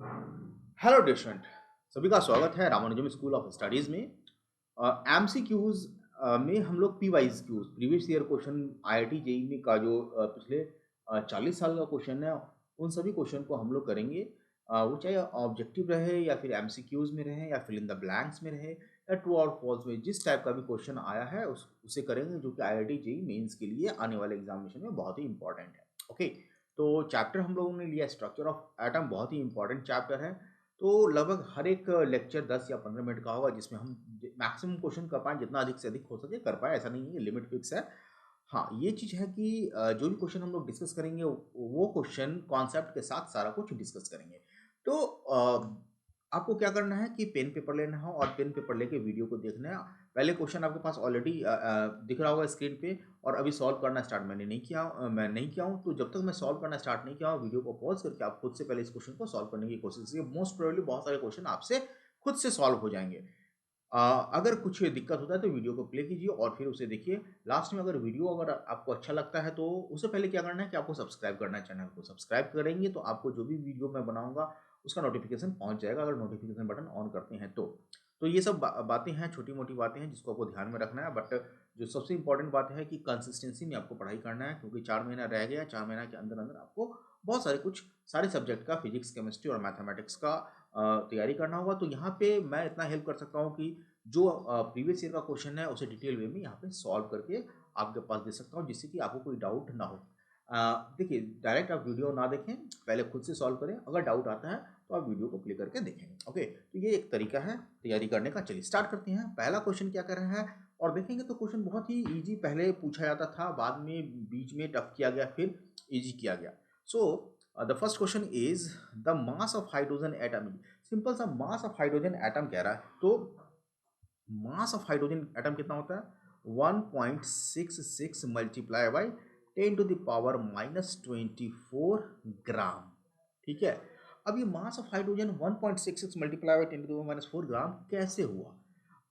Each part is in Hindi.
हेलो डियर स्टूडेंट, सभी का स्वागत है रामानुजम स्कूल ऑफ स्टडीज़ में। एमसीक्यूज में हम लोग PYQs previous year question IIT JEE में का जो पिछले 40 साल का क्वेश्चन है, उन सभी क्वेश्चन को हम लोग करेंगे। वो चाहे ऑब्जेक्टिव रहे या फिर एमसीक्यूज में रहे या फिल इन द ब्लैंक्स में रहे या ट्रू और फॉल्स में, जिस टाइप का भी क्वेश्चन आया है उसे करेंगे, जो कि आईआईटी जेईई मेंस के लिए आने वाले एग्जामिनेशन में बहुत ही इंपॉर्टेंट है। ओके, तो चैप्टर हम लोगों ने लिया स्ट्रक्चर ऑफ एटम, बहुत ही इंपॉर्टेंट चैप्टर है। तो लगभग हर एक लेक्चर 10 या 15 मिनट का होगा, जिसमें हम मैक्सिमम क्वेश्चन कर पाएँ, जितना अधिक से अधिक हो सके कर पाएँ, ऐसा नहीं है, लिमिट फिक्स है। हाँ, ये चीज़ है कि जो भी क्वेश्चन हम लोग डिस्कस करेंगे, वो क्वेश्चन कॉन्सेप्ट के साथ सारा कुछ डिस्कस करेंगे। तो आपको क्या करना है कि पेन पेपर लेना है और पेन पेपर लेके वीडियो को देखना है। पहले क्वेश्चन आपके पास ऑलरेडी दिख रहा होगा स्क्रीन पे, और अभी सॉल्व करना स्टार्ट मैं नहीं किया हूँ। तो जब तक मैं सॉल्व करना स्टार्ट नहीं किया हूँ, वीडियो को पॉज करके आप खुद से पहले इस क्वेश्चन को सॉल्व करने की कोशिश कीजिए। मोस्ट प्रोबेबली बहुत सारे क्वेश्चन आपसे खुद से सॉल्व हो जाएंगे। अगर कुछ दिक्कत होता है तो वीडियो को प्ले कीजिए और फिर उसे देखिए। लास्ट में अगर वीडियो अगर आपको अच्छा लगता है, तो उससे पहले क्या करना है कि आपको सब्सक्राइब करना है। चैनल को सब्सक्राइब करेंगे तो आपको जो भी वीडियो मैं बनाऊंगा उसका नोटिफिकेशन पहुंच जाएगा, अगर नोटिफिकेशन बटन ऑन करते हैं तो ये सब बातें हैं, छोटी मोटी बातें हैं जिसको आपको ध्यान में रखना है। बट जो सबसे इंपॉर्टेंट बात है कि कंसिस्टेंसी में आपको पढ़ाई करना है, क्योंकि 4 महीना रह गया। 4 महीना के अंदर अंदर आपको बहुत सारे सब्जेक्ट का, फिजिक्स, केमिस्ट्री और मैथमेटिक्स का तैयारी करना होगा। तो यहाँ पे मैं इतना हेल्प कर सकता हूँ कि जो प्रीवियस ईयर का क्वेश्चन है उसे डिटेल वे में यहाँ पे सॉल्व करके आपके पास दे सकता हूँ, जिससे कि आपको कोई डाउट ना हो। देखिए, डायरेक्ट आप वीडियो ना देखें, पहले खुद से सॉल्व करें। अगर डाउट आता है तो आप वीडियो को प्ले करके देखेंगे। ओके, तो ये एक तरीका है तैयारी करने का। चलिए स्टार्ट करते हैं। पहला क्वेश्चन क्या कर रहा है, और देखेंगे तो क्वेश्चन बहुत ही इजी पहले पूछा जाता था, बाद में बीच में टफ किया गया, फिर इजी किया गया। So the first question is the mass of hydrogen atom. Simple सा मास ऑफ हाइड्रोजन एटम कह रहा है, तो मास ऑफ हाइड्रोजन एटम कितना होता है 1.66 multiply by 10 to the power -24 ग्राम। ठीक है, अब ये मास of hydrogen 1.66 multiply by 10 to the power -4 ग्राम कैसे हुआ।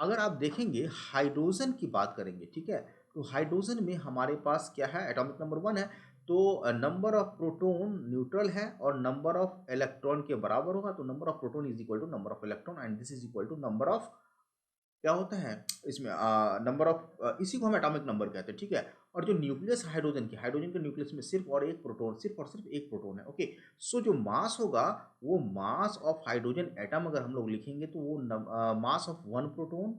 अगर आप देखेंगे हाइड्रोजन की बात करेंगे, ठीक है, तो हाइड्रोजन में हमारे पास क्या है, एटॉमिक नंबर 1 है। तो नंबर ऑफ प्रोटॉन न्यूट्रल है और नंबर ऑफ इलेक्ट्रॉन के बराबर होगा। तो number of proton is equal to number of electron and this is equal to number of, क्या होता है इसमें, नंबर ऑफ, इसी को हम एटॉमिक नंबर कहते हैं। ठीक है, और जो न्यूक्लियस हाइड्रोजन के न्यूक्लियस में सिर्फ और एक प्रोटॉन, सिर्फ और सिर्फ एक प्रोटॉन है। ओके, सो जो मास होगा वो मास ऑफ हाइड्रोजन एटम अगर हम लोग लिखेंगे तो वो mass of 1 proton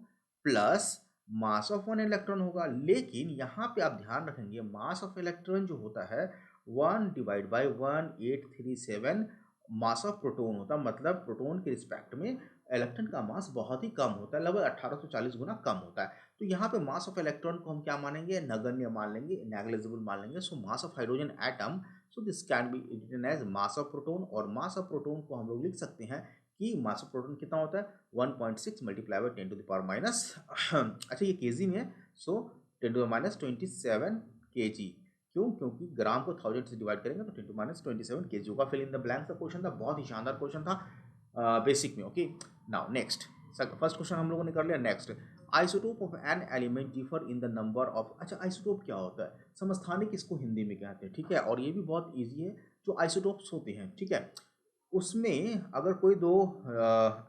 plus mass of 1 electron होगा। लेकिन यहाँ पे आप ध्यान रखेंगे, मास ऑफ इलेक्ट्रॉन जो होता है 1/1837 मास ऑफ प्रोटॉन होता है। मतलब प्रोटॉन के रिस्पेक्ट में इलेक्ट्रॉन का मास बहुत ही कम होता है, लगभग 1840 गुना कम होता है। तो यहाँ पे मास ऑफ इलेक्ट्रॉन को हम क्या मानेंगे, नगण्य मान लेंगे, नेग्लिजिबल मान लेंगे। So mass of hydrogen atom, so this can be written as mass of proton. और मास ऑफ प्रोटॉन को हम लोग लिख सकते हैं कि मास ऑफ प्रोटॉन कितना होता है 1.6 multiply by 10 to the power अच्छा ये केजी में है, सो 10 to the -27 केजी। क्यों, क्योंकि ग्राम को 1000 से डिवाइड करेंगे तो 10 to the -27 केजी होगा। फिल इन द ब्लैंक्स का क्वेश्चन था, बहुत ही शानदार क्वेश्चन था बेसिक में। Okay, now next, first question हम लोगों ने कर लिया। Next, isotope of an element differ in the number of. अच्छा, आइसोटोप क्या होता है, समस्थानिक इसको हिंदी में कहते हैं। ठीक है, और ये भी बहुत इजी है। जो आइसोटोप्स होते हैं, ठीक है, उसमें अगर कोई दो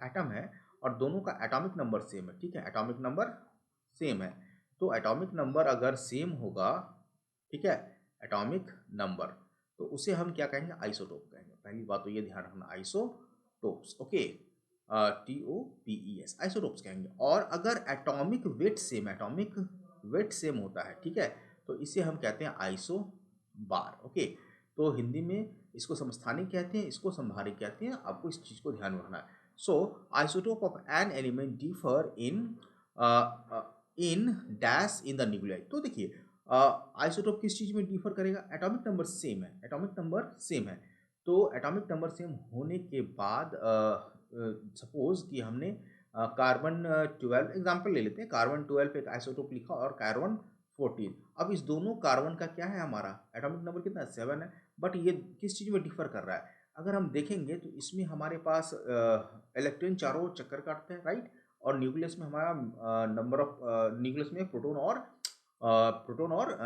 एटम है और दोनों का एटॉमिक नंबर सेम है, ठीक है, एटॉमिक नंबर सेम है, तो एटॉमिक नंबर अगर सेम होगा, ठीक है, एटॉमिक नंबर, तो उसे हम क्या कहेंगे, आइसोटोप कहेंगे। पहली बात तो ये ध्यान रखना, आइसोटोप्स। ओके, TOPES, आइसोटोप्स कहेंगे। और अगर एटॉमिक वेट सेम होता है, ठीक है, तो इसे हम कहते हैं आइसो बार। ओके, तो हिंदी में इसको समस्थानिक कहते हैं, इसको संभारिक कहते हैं। आपको इस चीज़ को ध्यान में रखना है। So isotope of an element differ in dash in the nuclei. तो देखिए, आइसोटोप किस चीज़ में डिफर करेगा, एटॉमिक नंबर सेम है, एटॉमिक नंबर सेम है। तो एटॉमिक नंबर सेम होने के बाद सपोज कि हमने कार्बन 12 एग्जाम्पल ले लेते हैं, कार्बन 12 एक आइसोटोप लिखा और कार्बन 14। अब इस दोनों कार्बन का क्या है, हमारा एटॉमिक नंबर कितना है 7 है, बट ये किस चीज़ में डिफर कर रहा है। अगर हम देखेंगे तो इसमें हमारे पास इलेक्ट्रॉन चारों चक्कर काटते हैं, राइट, और न्यूक्लियस में हमारा नंबर ऑफ, न्यूक्लियस में प्रोटॉन और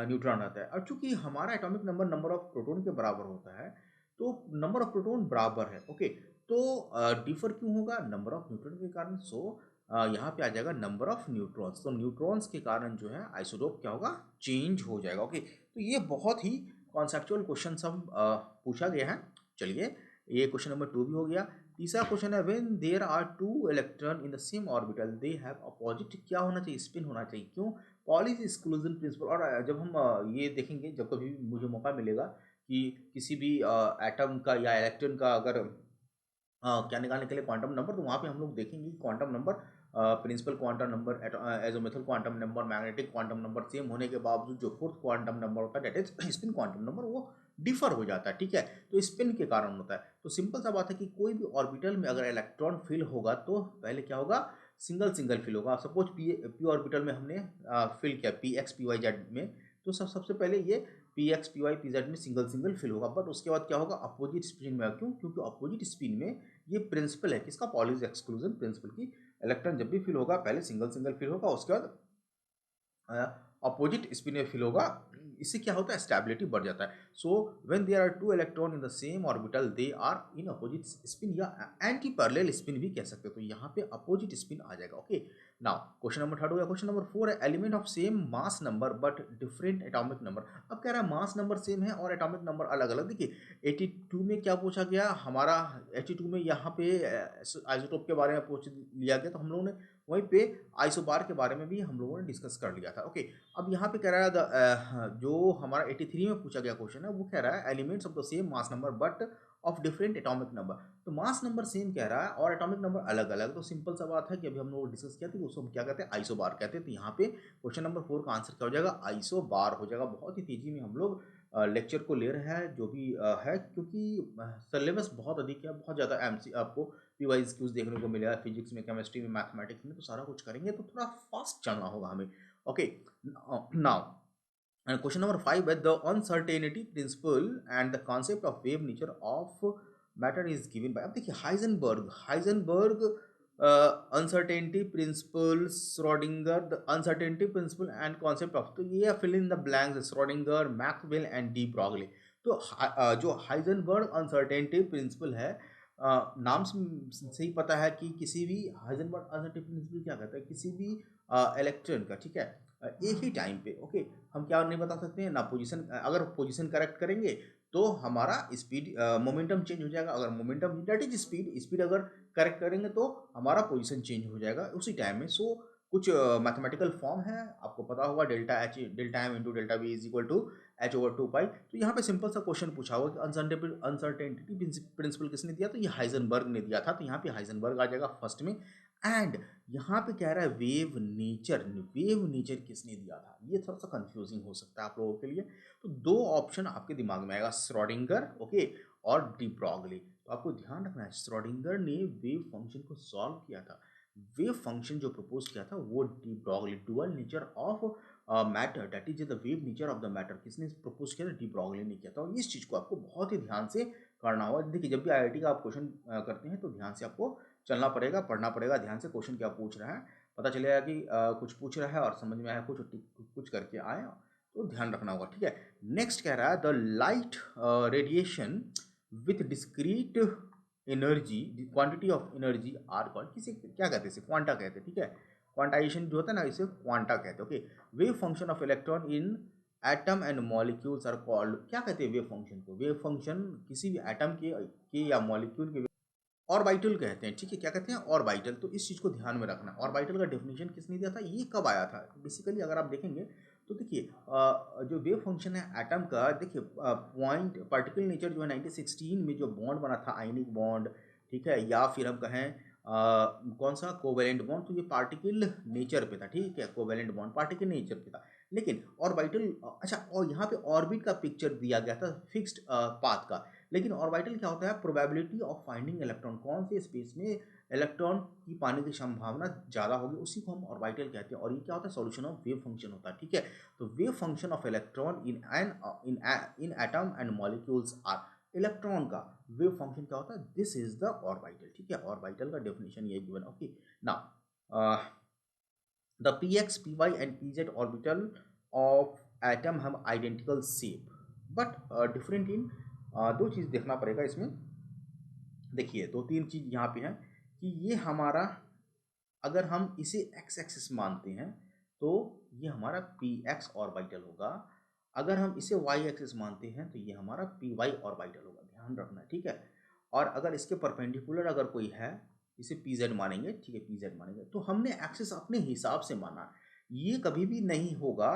न्यूट्रॉन रहता है। और चूंकि हमारा atomic number number of proton के बराबर होता है, तो नंबर ऑफ प्रोटॉन बराबर है। ओके, तो डिफर क्यों होगा? नंबर ऑफ न्यूट्रॉन के कारण। सो यहाँ पे आ जाएगा नंबर ऑफ न्यूट्रॉन्स। तो न्यूट्रॉन्स के कारण जो है आइसोटोप क्या होगा? चेंज हो जाएगा। ओके, तो ये बहुत ही कॉन्सेप्चुअल क्वेश्चन सब पूछा गया है। चलिए, ये क्वेश्चन नंबर 2 भी हो गया। तीसरा क्वेश्चन है when there are two electron in the same orbital they have opposite, क्या होना चाहिए? स्पिन होना चाहिए। क्यों? Pauli's exclusion principle. और जब हम ये देखेंगे, जब कभी भी मुझे मौका मिलेगा कि किसी भी एटम का या इलेक्ट्रॉन का अगर क्या निकालने के लिए क्वांटम नंबर, तो वहाँ पे हम लोग देखेंगे कि quantum number, principal quantum number, azimuthal quantum number, magnetic quantum number same होने के बावजूद जो फोर्थ क्वांटम नंबर होता है that is spin quantum number, वो डिफर हो जाता है। ठीक है, तो स्पिन के कारण होता है। तो सिंपल सा बात है कि कोई भी ऑर्बिटल में अगर इलेक्ट्रॉन फिल होगा तो पहले क्या होगा? सिंगल सिंगल फिल होगा। सपोज पी ऑर्बिटल में हमने फिल किया P x P Y Z में, तो सबसे पहले ये P x P Y P Z में सिंगल सिंगल फिल होगा। बट उसके बाद क्या होगा? अपोजिट स्पिन में। क्यों? क्योंकि अपोजिट स्पिन में ये प्रिंसिपल है किसका? पॉलीज एक्सक्लूजन प्रिंसिपल की। इलेक्ट्रॉन जब भी फिल होगा पहले सिंगल सिंगल फिल होगा, उसके बाद अपोजिट स्पिन में फिल होगा। इससे क्या होता है? स्टेबिलिटी बढ़ जाता है। So when there are two electron in the same orbital they are in opposite spin या एंटी पैरेलल स्पिन भी कह सकते हो। तो यहाँ पे अपोजिट स्पिन आ जाएगा। ओके, नाउ क्वेश्चन नंबर 3 हो गया। क्वेश्चन नंबर 4 है element of same mass number but different atomic number. अब कह रहा है मास नंबर सेम है और एटॉमिक नंबर अलग अलग। देखिए 82 में क्या पूछा गया हमारा? 82 में यहाँ पे आइसोटोप के बारे में पूछ लिया गया, तो हम लोगों ने वहीं पे आइसोबार के बारे में भी हम लोगों ने डिस्कस कर लिया था। ओके, अब यहाँ पे कह रहा है जो हमारा 83 में पूछा गया क्वेश्चन है वो कह रहा है elements of the same mass number but of different atomic number. तो मास नंबर सेम कह रहा है और एटॉमिक नंबर अलग अलग। तो सिंपल सा बात है कि अभी हम लोग डिस्कस किया था कि उसको हम क्या कहते हैं? आइसोबार कहते हैं। तो यहाँ पे क्वेश्चन नंबर 4 का आंसर क्या हो जाएगा? आइसोबार हो जाएगा। बहुत ही तेजी में हम लोग लेक्चर को ले रहे हैं जो भी है, क्योंकि सिलेबस बहुत अधिक है, बहुत ज़्यादा एमसी आपको पीवाईज क्यूज देखने को मिलेगा फिजिक्स में, केमिस्ट्री में, मैथमेटिक्स में। तो सारा कुछ करेंगे तो थोड़ा फास्ट चलना होगा हमें। Okay, now and question number 5 with the uncertainty principle and the concept of wave nature of matter is given by। अब देखिए Heisenberg uncertainty principle, Schrodinger the uncertainty principle and concept of. तो ये fill in the blanks Schrodinger, Maxwell and de Broglie. तो जो हाइजेनबर्ग अनसर्टेनिटी प्रिंसिपल है, नाम से ही पता है कि किसी भी हाइजेनबर्ग अनसर्टेनिटी प्रिंसिपल क्या कहता है? किसी भी इलेक्ट्रॉन का, ठीक है, एक ही टाइम पे, ओके, हम क्या नहीं बता सकते हैं ना पोजीशन। अगर पोजीशन करेक्ट करेंगे तो हमारा स्पीड मोमेंटम चेंज हो जाएगा। अगर मोमेंटम दैट इज स्पीड अगर करेक्ट करेंगे तो हमारा पोजीशन चेंज हो जाएगा उसी टाइम में। सो कुछ मैथमेटिकल फॉर्म है, आपको पता होगा, delta H delta M into delta V is equal to H over 2 pi. तो यहाँ पे सिंपल सा क्वेश्चन पूछा होगा कि अनसर्टेनिटी प्रिंसिपल किसने दिया? तो ये हाइजेनबर्ग ने दिया था। तो यहाँ पे हाइजेनबर्ग आ जाएगा फर्स्ट में। एंड यहाँ पे कह रहा है वेव नेचर किसने दिया था? ये थोड़ा सा कंफ्यूजिंग हो सकता है आप लोगों के लिए। तो दो ऑप्शन आपके दिमाग में आएगा, श्रोडिंगर, ओके, और डी ब्रॉगली। तो आपको ध्यान रखना है श्रोडिंगर ने वेव फंक्शन को सॉल्व किया था। वेव फंक्शन जो प्रपोज किया था वो de Broglie, dual nature of matter that is the wave nature of the matter, किसने प्रपोज किया था? डी ब्रॉगली ने किया था। और इस चीज को आपको बहुत ही ध्यान से करना होगा। देखिए जब भी आईआईटी का आप क्वेश्चन करते हैं तो ध्यान से आपको चलना पड़ेगा, पढ़ना पड़ेगा ध्यान से। क्वेश्चन क्या पूछ रहा है पता चलेगा कि कुछ पूछ रहा है और समझ में आया कुछ करके आए, तो ध्यान रखना होगा। ठीक है, नेक्स्ट कह रहा है the light radiation with discrete energy, quantity of energy are called, किसे क्या कहते हैं? इसे क्वांटा कहते हैं। ठीक है, क्वांटाइजेशन जो होता है ना इसे क्वांटा कहते हैं। Okay, wave function of electron in atom and molecules are called, क्या कहते हैं वेव फंक्शन को? वेव फंक्शन किसी भी एटम के या मॉलिक्यूल के ऑर्बिटल कहते हैं। ठीक है, क्या कहते हैं? ऑर्बिटल। तो इस चीज़ को ध्यान में रखना। ऑर्बिटल का डेफिनेशन किसने दिया था? ये कब आया था? बेसिकली अगर आप देखेंगे तो देखिए जो वेव फंक्शन है एटम का, देखिए पॉइंट पार्टिकल नेचर जो है 1916 में जो बॉन्ड बना था, आयनिक बॉन्ड, ठीक है, या फिर हम कहें कौन सा, कोवेलेंट बॉन्ड, तो ये पार्टिकल नेचर पे था। ठीक है, कोवेलेंट बॉन्ड पार्टिकल नेचर पे था। लेकिन ऑर्बिटल, अच्छा, और यहाँ पे ऑर्बिट का पिक्चर दिया गया था फिक्स्ड पाथ का। लेकिन ऑर्बिटल क्या होता है? प्रोबेबिलिटी ऑफ फाइंडिंग इलेक्ट्रॉन, कौन से स्पेस में इलेक्ट्रॉन की पाने की संभावना ज़्यादा होगी, उसी को हम ऑर्बिटल कहते हैं। और ये क्या होता है? सॉल्यूशन ऑफ वेव फंक्शन होता है। ठीक है, तो wave function of electron in atom and molecules are, electron का वेव फंक्शन क्या होता है? This is the orbital. ठीक है, ऑर्बिटल का डेफिनेशन ये given. Okay, now the p x P y and p z orbital of atom हम identical shape but different in, दो चीज़ देखना पड़ेगा इसमें। देखिए 2-3 चीज़ यहाँ पे हैं कि ये हमारा, अगर हम इसे एक्स एक्सिस मानते हैं तो ये हमारा पी एक्स ऑर्बिटल होगा। अगर हम इसे वाई एक्सिस मानते हैं तो ये हमारा पी वाई ऑर्बिटल होगा, ध्यान रखना है, ठीक है। और अगर इसके परपेंडिकुलर अगर कोई है, इसे पी जेड मानेंगे, ठीक है, पी जेड मानेंगे, तो हमने एक्सिस अपने हिसाब से माना। ये कभी भी नहीं होगा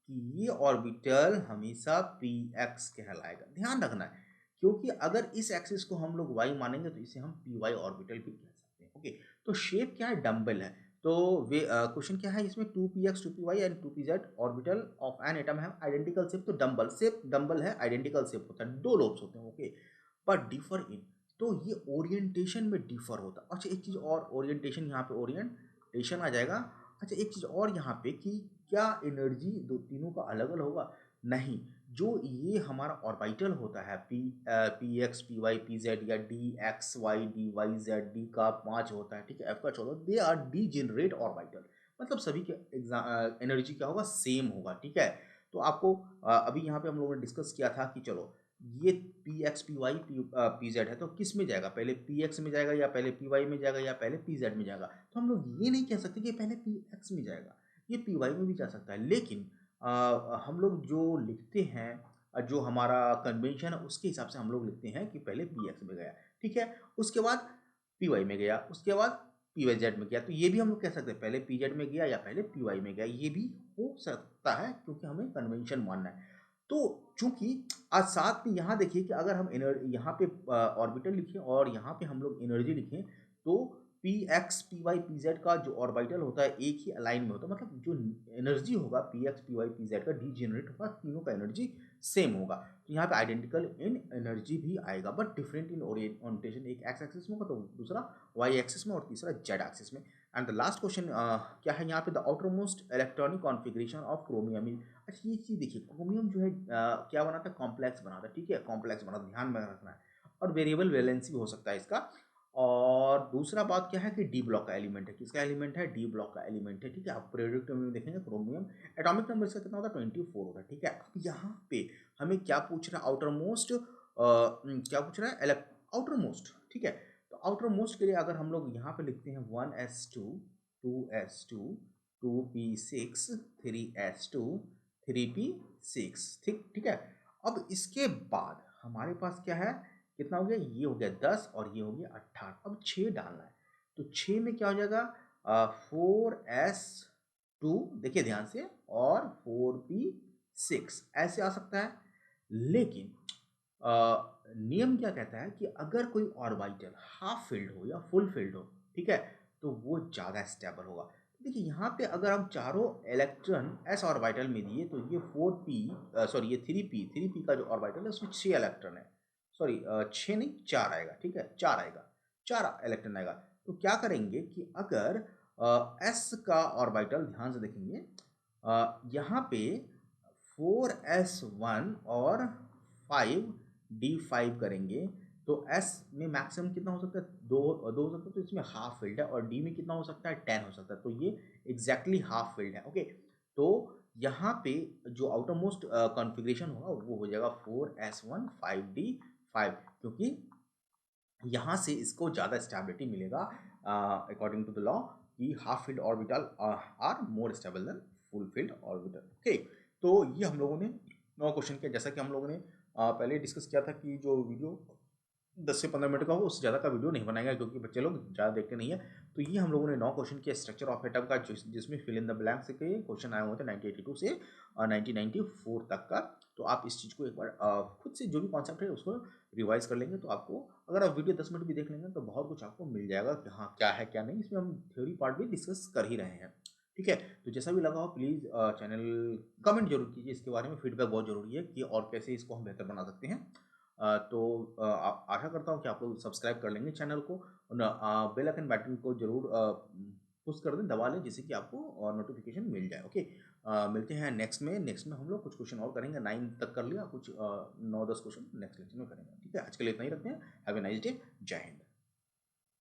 कि ये ऑर्बिटल हमेशा पी एक्स कहलाएगा, ध्यान रखना है। क्योंकि अगर इस एक्सिस को हम लोग वाई मानेंगे तो इसे हम पी वाई ऑर्बिटल भी कह सकते हैं, ओके। तो शेप क्या है, डम्बल है। तो वे क्वेश्चन क्या है इसमें, 2px 2py and 2pz orbital of an atom है आइडेंटिकल शेप। तो डम्बल शेप, डम्बल है, आइडेंटिकल शेप होता है, दो लोब्स होते हैं, ओके। बट डिफर इन, तो ये ओरिएंटेशन में डिफर होता है। अच्छा एक चीज और, ओरिएंटेशन, यहाँ पे ओरिएंटेशन आ जाएगा। अच्छा एक चीज और यहाँ पे कि क्या एनर्जी दो तीनों का अलग अलग होगा, नहीं। जो ये हमारा ऑर्बिटल होता है p x P Y P z, या d x y d y z, d का 5 होता है, ठीक है, एफ का 14, they are degenerate orbital. मतलब सभी के एनर्जी क्या होगा, सेम होगा, ठीक है। तो आपको अभी यहाँ पे हम लोगों ने डिस्कस किया था कि चलो ये P x P Y P Z है, तो किस में जाएगा, पहले पी एक्स में जाएगा या पहले पी वाई में जाएगा या पहले पी जेड में जाएगा। तो हम लोग ये नहीं कह सकते कि पहले पी एक्स में जाएगा, ये पी वाई में भी जा सकता है। लेकिन हम लोग जो लिखते हैं, जो हमारा कन्वेंशन है उसके हिसाब से हम लोग लिखते हैं कि पहले पी एक्स में गया, ठीक है, उसके बाद पी वाई में गया, उसके बाद पी वाई जेड में गया। तो ये भी हम लोग कह सकते हैं पहले पी जेड में गया या पहले पी वाई में गया, ये भी हो सकता है क्योंकि हमें कन्वेंशन मानना है। तो चूंकि आज साथ में यहाँ देखिए कि अगर हम यहाँ पे ऑर्बिटल लिखें और यहाँ पे हम लोग एनर्जी लिखें, तो P x P Y P Z का जो ऑर्बिटल होता है एक ही अलाइन में होता है, मतलब जो एनर्जी होगा P x P Y P Z का डी जनरेट होगा, तीनों का एनर्जी सेम होगा। तो यहाँ पे आइडेंटिकल इन एनर्जी भी आएगा, बट डिफरेंट इन ओरिएंटेशन, एक एक्स एक्सिस में होगा तो दूसरा वाई एक्सिस में और तीसरा जेड एक्सिस में। एंड द लास्ट क्वेश्चन क्या है यहाँ पे, the outer most electronic configuration of chromium. अच्छा ये चीज़ देखिए, क्रोमियम जो है क्या बनाता है, कॉम्प्लेक्स बनाता है, ठीक है, कॉम्प्लेक्स बनाता है, ध्यान में रखना है। और वेरिएबल वैलेंसी भी हो सकता है इसका। और दूसरा बात क्या है कि डी ब्लॉक का एलिमेंट है, किसका एलिमेंट है, डी ब्लॉक का एलिमेंट है, ठीक है। आप पीरियोडिक टेबल में देखेंगे क्रोमियम एटॉमिक नंबर इसका कितना होता है, 24 होता है, ठीक है। अब यहाँ पे हमें क्या पूछ रहा है, आउटर मोस्ट क्या पूछ रहा है, आउटर मोस्ट, ठीक है। तो आउटर मोस्ट के लिए अगर हम लोग यहाँ पे लिखते हैं 1s2 2s2 2p6 3s2 3p6, ठीक, ठीक है। अब इसके बाद हमारे पास क्या है, कितना हो गया, ये हो गया 10 और ये हो गया 18। अब 6 डालना है, तो 6 में क्या हो जाएगा, 4s2, देखिए ध्यान से, और 4p6 ऐसे आ सकता है। लेकिन नियम क्या कहता है कि अगर कोई ऑर्बिटल हाफ फिल्ड हो या फुल फिल्ड हो, ठीक है, तो वो ज़्यादा स्टेबल होगा। देखिए यहाँ पे अगर हम चारों इलेक्ट्रॉन एस ऑर्बिटल में दिए तो ये 4p, सॉरी ये 3p का जो ऑर्बिटल है उसमें 6 इलेक्ट्रॉन है, सॉरी 6 नहीं 4 आएगा, ठीक है, 4 आएगा, 4 इलेक्ट्रॉन आएगा। तो क्या करेंगे कि अगर एस का ऑर्बिटल ध्यान से देखेंगे, यहाँ पे 4s1 और 5d5 करेंगे, तो s में मैक्सिमम कितना हो सकता है, दो दो हो सकता है, तो इसमें हाफ फील्ड है। और d में कितना हो सकता है, 10 हो सकता है, तो ये एग्जैक्टली हाफ फील्ड है, ओके। तो यहाँ पे जो आउटर मोस्ट कॉन्फ़िगरेशन होगा वो हो जाएगा 4s1 5d5, क्योंकि यहाँ से इसको ज़्यादा स्टेबिलिटी मिलेगा अकॉर्डिंग टू द लॉ कि half filled orbital are more stable than full filled orbital, okay. तो ये हम लोगों ने 9 क्वेश्चन किया। जैसा कि हम लोगों ने पहले डिस्कस किया था कि जो वीडियो 10 से 15 मिनट का हो उससे ज़्यादा का वीडियो नहीं बनाएगा क्योंकि बच्चे लोग ज़्यादा देखते नहीं है। तो ये हम लोगों ने 9 क्वेश्चन किया स्ट्रक्चर ऑफ एटम का, जिसमें फिल इन द ब्लैंक से के क्वेश्चन आए हुए थे 1982 से 1994 तक का। तो आप इस चीज़ को एक बार खुद से जो भी कॉन्सेप्ट है उसको रिवाइज कर लेंगे, तो आपको अगर आप वीडियो 10 मिनट भी देख लेंगे तो बहुत कुछ आपको मिल जाएगा कि हाँ क्या है क्या नहीं। इसमें हम थ्योरी पार्ट भी डिस्कस कर ही रहे हैं, ठीक है। तो जैसा भी लगा हो प्लीज़ चैनल कमेंट जरूर कीजिए, इसके बारे में फीडबैक बहुत ज़रूरी है कि और कैसे इसको हम बेहतर बना सकते हैं। तो आशा करता हूँ कि आप लोग सब्सक्राइब कर लेंगे चैनल को, बेल आइकन बटन को जरूर पुश कर दें, दबा लें, जिससे कि आपको नोटिफिकेशन मिल जाए, ओके। मिलते हैं नेक्स्ट में हम लोग कुछ क्वेश्चन और करेंगे, 9 तक कर लिया, कुछ 9-10 क्वेश्चन नेक्स्ट लेक्चर में करेंगे, ठीक है। आज के लिए इतना ही रखते हैं। हैव ए नाइस डे, जय हिंद।